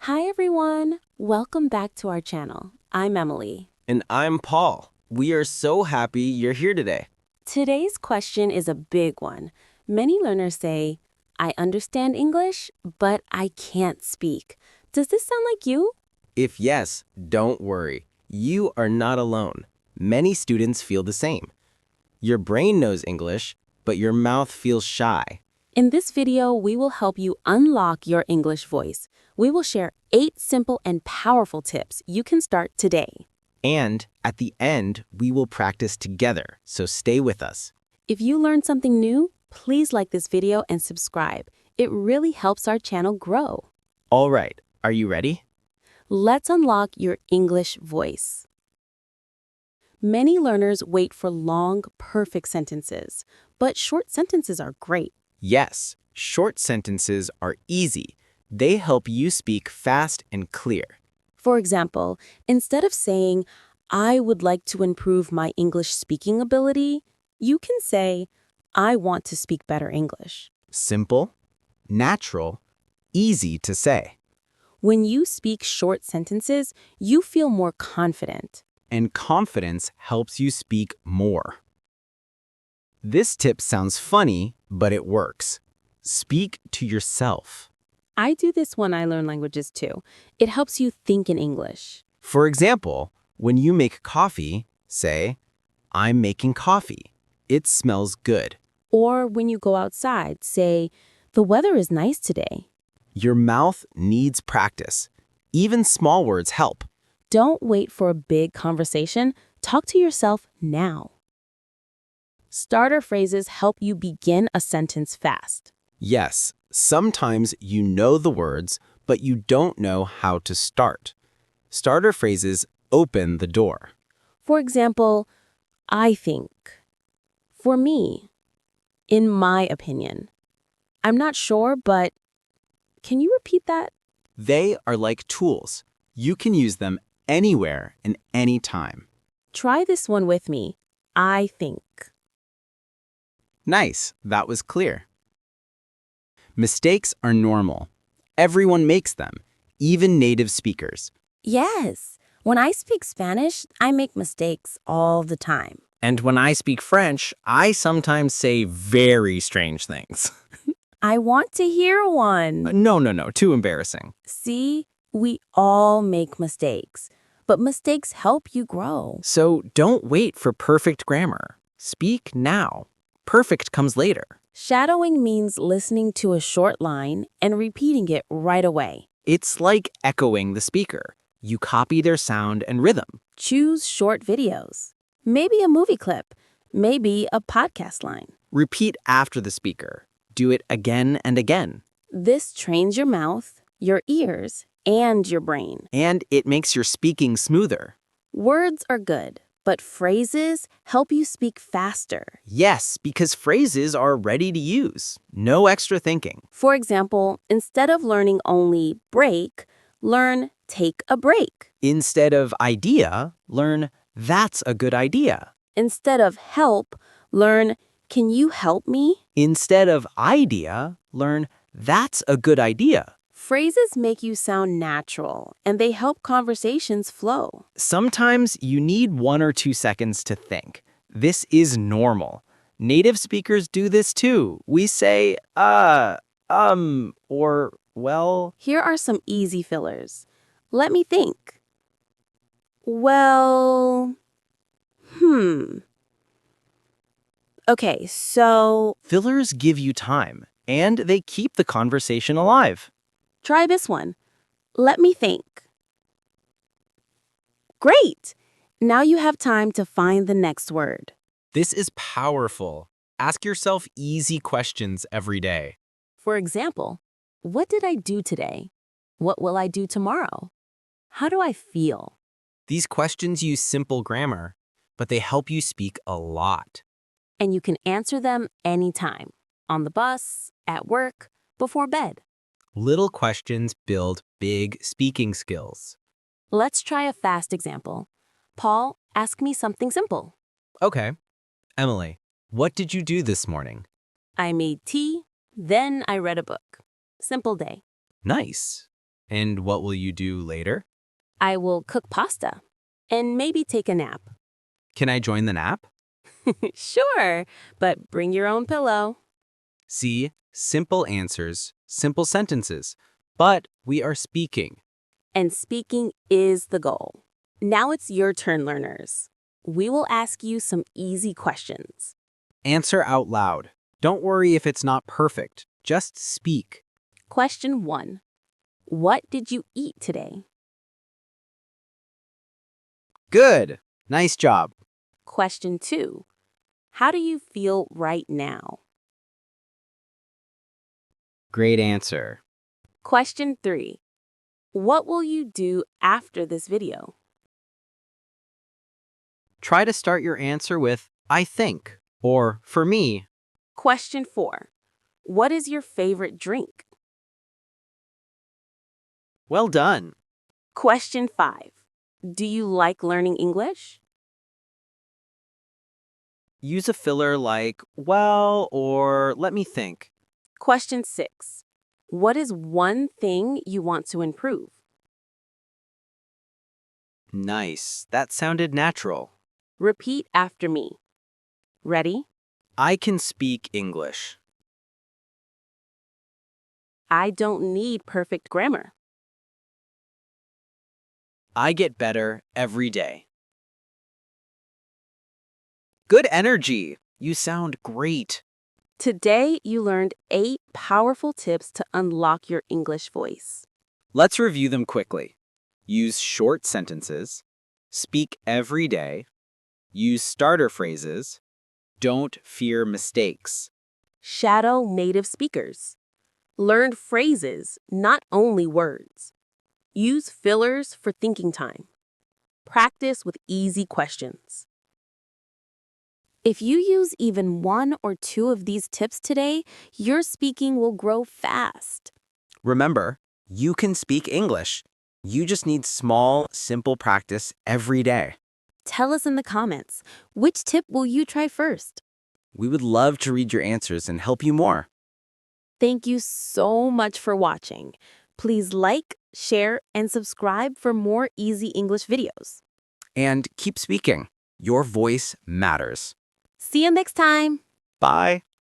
Hi everyone! Welcome back to our channel. I'm Emily. And I'm Paul. We are so happy you're here today. Today's question is a big one. Many learners say, I understand English, but I can't speak. Does this sound like you? If yes, don't worry. You are not alone. Many students feel the same. Your brain knows English, but your mouth feels shy. In this video, we will help you unlock your English voice. We will share 8 simple and powerful tips you can start today. And at the end, we will practice together, so stay with us. If you learned something new, please like this video and subscribe. It really helps our channel grow. All right, are you ready? Let's unlock your English voice. Many learners wait for long, perfect sentences, but short sentences are great. Yes, short sentences are easy. They help you speak fast and clear. For example, instead of saying, I would like to improve my English speaking ability, you can say, I want to speak better English. Simple, natural, easy to say. When you speak short sentences, you feel more confident. And confidence helps you speak more. This tip sounds funny, but it works. Speak to yourself. I do this when I learn languages too. It helps you think in English. For example, when you make coffee, say, I'm making coffee. It smells good. Or when you go outside, say, the weather is nice today. Your mouth needs practice. Even small words help. Don't wait for a big conversation. Talk to yourself now. Starter phrases help you begin a sentence fast. Yes, sometimes you know the words, but you don't know how to start. Starter phrases open the door. For example, I think. For me. In my opinion. I'm not sure, but can you repeat that? They are like tools. You can use them anywhere and anytime. Try this one with me. I think. Nice, that was clear. Mistakes are normal. Everyone makes them, even native speakers. Yes. When I speak Spanish, I make mistakes all the time. And when I speak French, I sometimes say very strange things. I want to hear one. No, too embarrassing. See, we all make mistakes, but mistakes help you grow. So don't wait for perfect grammar. Speak now. Perfect comes later. Shadowing means listening to a short line and repeating it right away. It's like echoing the speaker. You copy their sound and rhythm. Choose short videos. Maybe a movie clip. Maybe a podcast line. Repeat after the speaker. Do it again and again. This trains your mouth, your ears, and your brain. And it makes your speaking smoother. Words are good, but phrases help you speak faster. Yes, because phrases are ready to use. No extra thinking. For example, instead of learning only break, learn take a break. Instead of idea, learn that's a good idea. Instead of help, learn can you help me? Instead of idea, learn that's a good idea. Phrases make you sound natural, and they help conversations flow. Sometimes you need 1 or 2 seconds to think. This is normal. Native speakers do this too. We say, or, well. Here are some easy fillers. Let me think. Well, Okay, so Fillers give you time, and they keep the conversation alive. try this one. Let me think. Great! Now you have time to find the next word. This is powerful. Ask yourself easy questions every day. For example, what did I do today? What will I do tomorrow? How do I feel? These questions use simple grammar, but they help you speak a lot. And you can answer them anytime. On the bus, at work, before bed. Little questions build big speaking skills. Let's try a fast example. Paul, ask me something simple. Okay. Emily, what did you do this morning? I made tea, then I read a book. Simple day. Nice. And what will you do later? I will cook pasta and maybe take a nap. Can I join the nap? Sure, but bring your own pillow. See, simple answers, simple sentences. But we are speaking. And speaking is the goal. Now it's your turn, learners. We will ask you some easy questions. Answer out loud. Don't worry if it's not perfect. Just speak. Question 1. What did you eat today? Good. Nice job. Question 2. How do you feel right now? Great answer. Question 3. What will you do after this video? Try to start your answer with I think or for me. Question 4. What is your favorite drink? Well done. Question 5. Do you like learning English? Use a filler like well or let me think. Question 6. What is one thing you want to improve? Nice. That sounded natural. Repeat after me. Ready? I can speak English. I don't need perfect grammar. I get better every day. Good energy. You sound great. Today, you learned 8 powerful tips to unlock your English voice. Let's review them quickly. Use short sentences. Speak every day. Use starter phrases. Don't fear mistakes. Shadow native speakers. Learn phrases, not only words. Use fillers for thinking time. Practice with easy questions. If you use even 1 or 2 of these tips today, your speaking will grow fast. Remember, you can speak English. You just need small, simple practice every day. Tell us in the comments, which tip will you try first? We would love to read your answers and help you more. Thank you so much for watching. Please like, share, and subscribe for more easy English videos. And keep speaking. Your voice matters. See you next time. Bye.